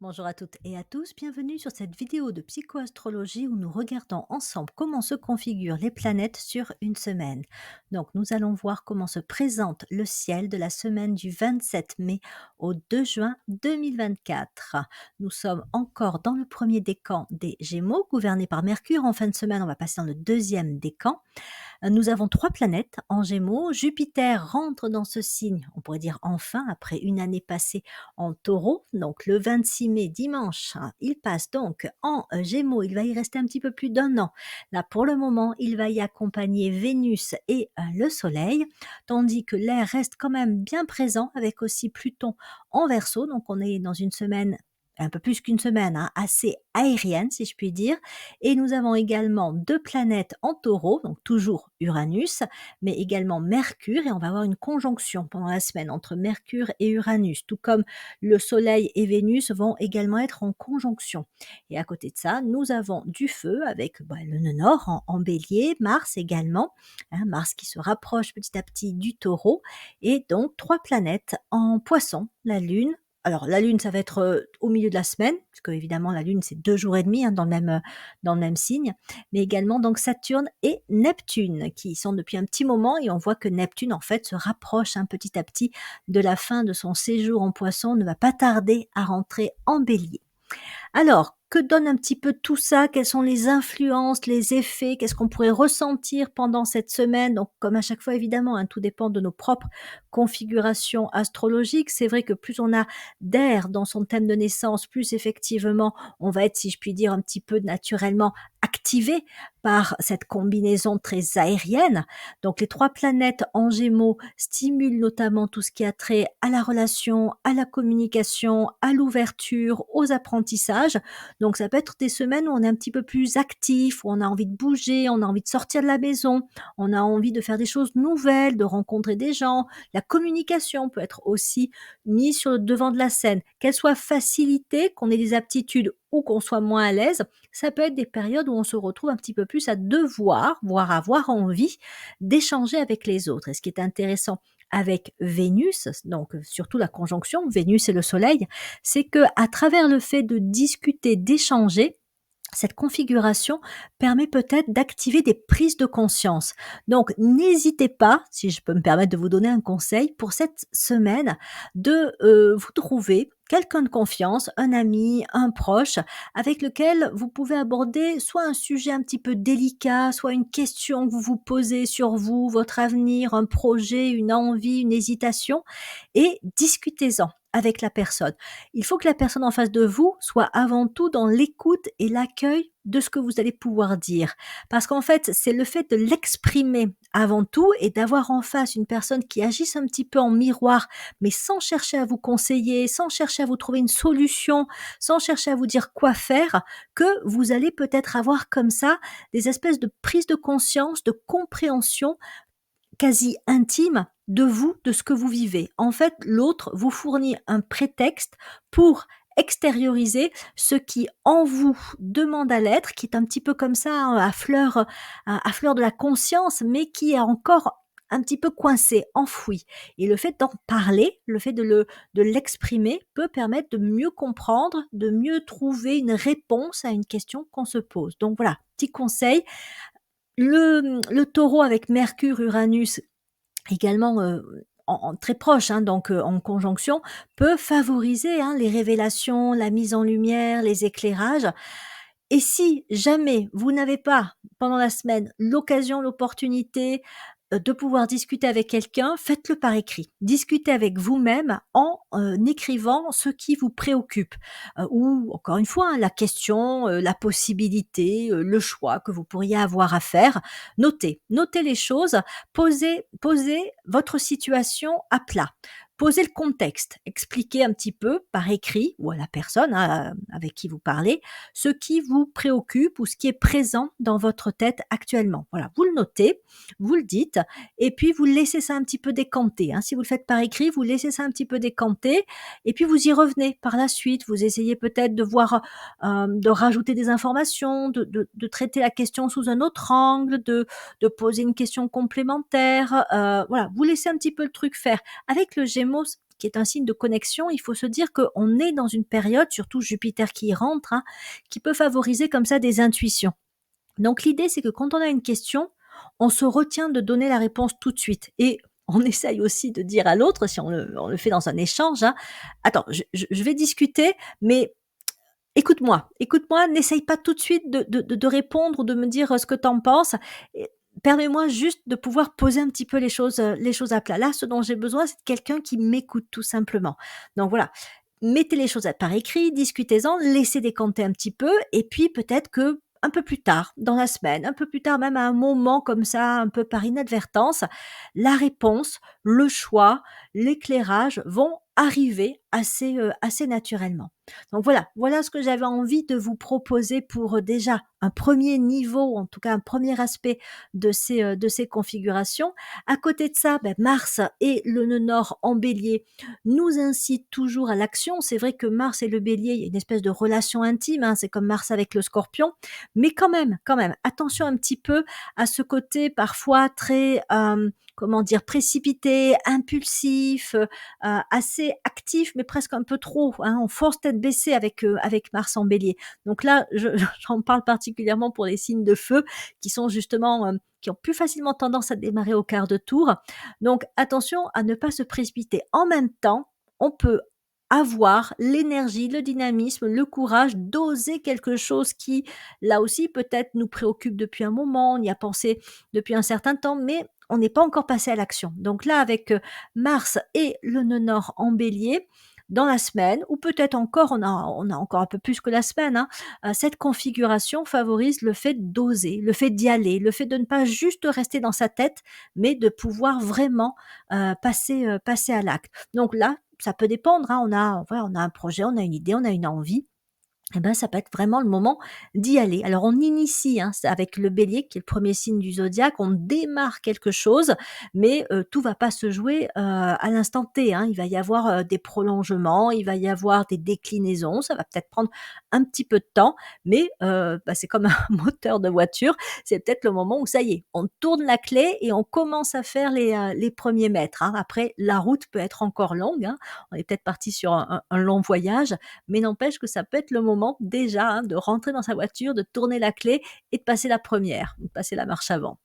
Bonjour à toutes et à tous, bienvenue sur cette vidéo de psychoastrologie où nous regardons ensemble comment se configurent les planètes sur une semaine. Donc nous allons voir comment se présente le ciel de la semaine du 27 mai au 2 juin 2024. Nous sommes encore dans le premier décan des Gémeaux, gouverné par Mercure. En fin de semaine, on va passer dans le deuxième décan. Nous avons 3 planètes en Gémeaux. Jupiter rentre dans ce signe, on pourrait dire enfin, après une année passée en Taureau. Donc le 26 mai, dimanche, hein, il passe donc en Gémeaux. Il va y rester un petit peu plus d'un an. Là, pour le moment, il va y accompagner Vénus et le Soleil, tandis que l'air reste quand même bien présent avec aussi Pluton en Verseau. Donc on est dans une semaine un peu plus qu'une semaine, hein, assez aérienne si je puis dire. Et nous avons également 2 planètes en Taureau, donc toujours Uranus, mais également Mercure, et on va avoir une conjonction pendant la semaine entre Mercure et Uranus, tout comme le Soleil et Vénus vont également être en conjonction. Et à côté de ça, nous avons du feu avec le nœud nord en Bélier, Mars également, hein, Mars qui se rapproche petit à petit du Taureau, et donc 3 planètes en Poisson, la Lune. Alors la Lune, ça va être au milieu de la semaine, parce que évidemment la Lune c'est 2 jours et demi, hein, dans le même signe, mais également donc Saturne et Neptune qui sont depuis un petit moment, et on voit que Neptune en fait se rapproche, hein, petit à petit de la fin de son séjour en Poisson, ne va pas tarder à rentrer en Bélier. Alors, que donne un petit peu tout ça? Quelles sont les influences, les effets? Qu'est-ce qu'on pourrait ressentir pendant cette semaine? Donc, comme à chaque fois, évidemment, hein, tout dépend de nos propres configurations astrologiques. C'est vrai que plus on a d'air dans son thème de naissance, plus effectivement, on va être, si je puis dire, un petit peu naturellement activé par cette combinaison très aérienne. Donc, les 3 planètes en Gémeaux stimulent notamment tout ce qui a trait à la relation, à la communication, à l'ouverture, aux apprentissages. Donc ça peut être des semaines où on est un petit peu plus actif, où on a envie de bouger, on a envie de sortir de la maison, on a envie de faire des choses nouvelles, de rencontrer des gens. La communication peut être aussi mise sur le devant de la scène. Qu'elle soit facilitée, qu'on ait des aptitudes ou qu'on soit moins à l'aise, ça peut être des périodes où on se retrouve un petit peu plus à devoir, voire avoir envie d'échanger avec les autres. Et ce qui est intéressant avec Vénus, donc surtout la conjonction Vénus et le Soleil, c'est que à travers le fait de discuter, d'échanger, cette configuration permet peut-être d'activer des prises de conscience. Donc, n'hésitez pas, si je peux me permettre de vous donner un conseil pour cette semaine, de vous trouver quelqu'un de confiance, un ami, un proche, avec lequel vous pouvez aborder soit un sujet un petit peu délicat, soit une question que vous vous posez sur vous, votre avenir, un projet, une envie, une hésitation, et discutez-en avec la personne. Il faut que la personne en face de vous soit avant tout dans l'écoute et l'accueil de ce que vous allez pouvoir dire. Parce qu'en fait, c'est le fait de l'exprimer avant tout et d'avoir en face une personne qui agisse un petit peu en miroir, mais sans chercher à vous conseiller, sans chercher à vous trouver une solution, sans chercher à vous dire quoi faire, que vous allez peut-être avoir comme ça des espèces de prise de conscience, de compréhension quasi intime de vous, de ce que vous vivez. En fait, l'autre vous fournit un prétexte pour extérioriser ce qui en vous demande à l'être, qui est un petit peu comme ça, hein, à fleur de la conscience, mais qui est encore un petit peu coincé, enfoui. Et le fait d'en parler, le fait de l'exprimer peut permettre de mieux comprendre, de mieux trouver une réponse à une question qu'on se pose. Donc voilà, petit conseil. Le taureau avec Mercure, Uranus également, en très proche, hein, donc en conjonction, peut favoriser, hein, les révélations, la mise en lumière, les éclairages. Et si jamais vous n'avez pas, pendant la semaine, l'occasion, l'opportunité, de pouvoir discuter avec quelqu'un, faites-le par écrit. Discutez avec vous-même en, écrivant ce qui vous préoccupe, ou encore une fois, hein, la question, la possibilité, le choix que vous pourriez avoir à faire. Notez les choses, posez votre situation à plat. Posez le contexte, expliquez un petit peu par écrit ou à la personne, hein, avec qui vous parlez, ce qui vous préoccupe ou ce qui est présent dans votre tête actuellement. Voilà, vous le notez, vous le dites, et puis vous laissez ça un petit peu décanter, hein. Si vous le faites par écrit, vous laissez ça un petit peu décanter, et puis vous y revenez par la suite. Vous essayez peut-être de voir, de rajouter des informations, de traiter la question sous un autre angle, de poser une question complémentaire. Voilà, vous laissez un petit peu le truc faire. Avec le Gémeaux, qui est un signe de connexion, il faut se dire qu'on est dans une période, surtout Jupiter qui y rentre, hein, qui peut favoriser comme ça des intuitions. Donc l'idée, c'est que quand on a une question, on se retient de donner la réponse tout de suite et on essaye aussi de dire à l'autre, si on le fait dans un échange, hein: «Attends, je vais discuter, mais écoute-moi, écoute-moi, n'essaye pas tout de suite de répondre ou de me dire, ce que tu en penses et permets-moi juste de pouvoir poser un petit peu les choses à plat. Là, ce dont j'ai besoin, c'est de quelqu'un qui m'écoute tout simplement». Donc voilà, mettez les choses par écrit, discutez-en, laissez décanter un petit peu et puis peut-être que un peu plus tard dans la semaine, un peu plus tard, même à un moment comme ça, un peu par inadvertance, la réponse, le choix, l'éclairage vont arriver assez naturellement. Donc voilà, voilà ce que j'avais envie de vous proposer pour, déjà un premier niveau, en tout cas un premier aspect de ces configurations. À côté de ça, Mars et le nœud nord en Bélier nous incitent toujours à l'action. C'est vrai que Mars et le Bélier, il y a une espèce de relation intime, hein, c'est comme Mars avec le Scorpion, mais quand même, attention un petit peu à ce côté parfois très, comment dire? Précipité, impulsif, assez actif, mais presque un peu trop, hein. On force tête baissée avec Mars en Bélier. Donc là, j'en parle particulièrement pour les signes de feu qui sont justement, qui ont plus facilement tendance à démarrer au quart de tour. Donc attention à ne pas se précipiter. En même temps, on peut avoir l'énergie, le dynamisme, le courage d'oser quelque chose qui, là aussi, peut-être nous préoccupe depuis un moment, on y a pensé depuis un certain temps, mais on n'est pas encore passé à l'action. Donc là, avec Mars et le nœud nord en Bélier, dans la semaine, ou peut-être encore, on a encore un peu plus que la semaine, hein, cette configuration favorise le fait d'oser, le fait d'y aller, le fait de ne pas juste rester dans sa tête, mais de pouvoir vraiment passer à l'acte. Donc là, ça peut dépendre, hein, voilà, on a un projet, on a une idée, on a une envie, eh ben, ça peut être vraiment le moment d'y aller. Alors on initie, hein, c'est avec le Bélier qui est le premier signe du zodiaque, on démarre quelque chose, mais tout va pas se jouer, à l'instant T, hein. Il va y avoir, des prolongements, il va y avoir des déclinaisons, ça va peut-être prendre un petit peu de temps, mais c'est comme un moteur de voiture, c'est peut-être le moment où ça y est, on tourne la clé et on commence à faire les 1ers mètres, hein. Après la route peut être encore longue, hein, on est peut-être parti sur un long voyage, mais n'empêche que ça peut être le moment déjà, hein, de rentrer dans sa voiture, de tourner la clé et de passer la première, de passer la marche avant.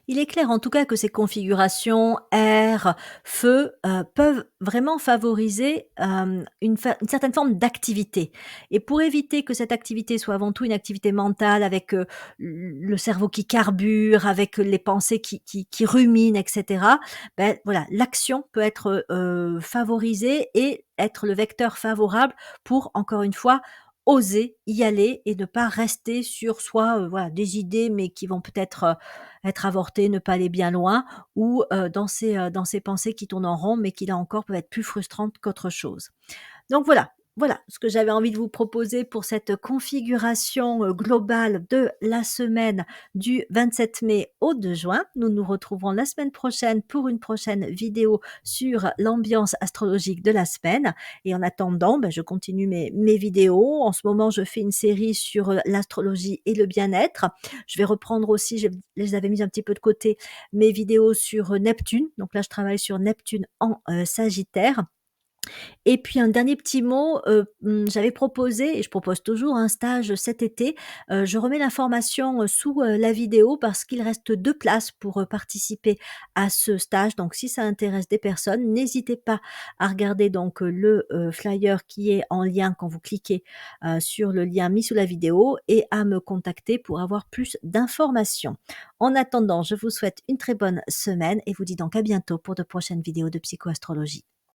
Il est clair en tout cas que ces configurations air, feu, peuvent vraiment favoriser, une certaine forme d'activité et pour éviter que cette activité soit avant tout une activité mentale avec, le cerveau qui carbure, avec les pensées qui ruminent et cetera, voilà, l'action peut être, favorisée et être le vecteur favorable pour, encore une fois, oser y aller et ne pas rester sur soit, voilà, des idées mais qui vont peut-être, être avorté, ne pas aller bien loin ou dans ces pensées qui tournent en rond, mais qui là encore peuvent être plus frustrantes qu'autre chose. Donc voilà, voilà ce que j'avais envie de vous proposer pour cette configuration, globale de la semaine du 27 mai au 2 juin. Nous nous retrouverons la semaine prochaine pour une prochaine vidéo sur l'ambiance astrologique de la semaine et en attendant, je continue mes vidéos. En ce moment, je fais une série sur, l'astrologie et le bien-être. Je vais reprendre aussi, je les avais mis un petit peu de côté, mes vidéos sur, Neptune. Donc là, je travaille sur Neptune en, Sagittaire et puis un dernier petit mot, j'avais proposé et je propose toujours un stage cet été. Je remets l'information, sous, la vidéo parce qu'il reste 2 places pour, participer à ce stage. Donc si ça intéresse des personnes, n'hésitez pas à regarder donc, le, flyer qui est en lien quand vous cliquez, sur le lien mis sous la vidéo et à me contacter pour avoir plus d'informations. En attendant, je vous souhaite une très bonne semaine et vous dis donc à bientôt pour de prochaines vidéos de psychoastrologie.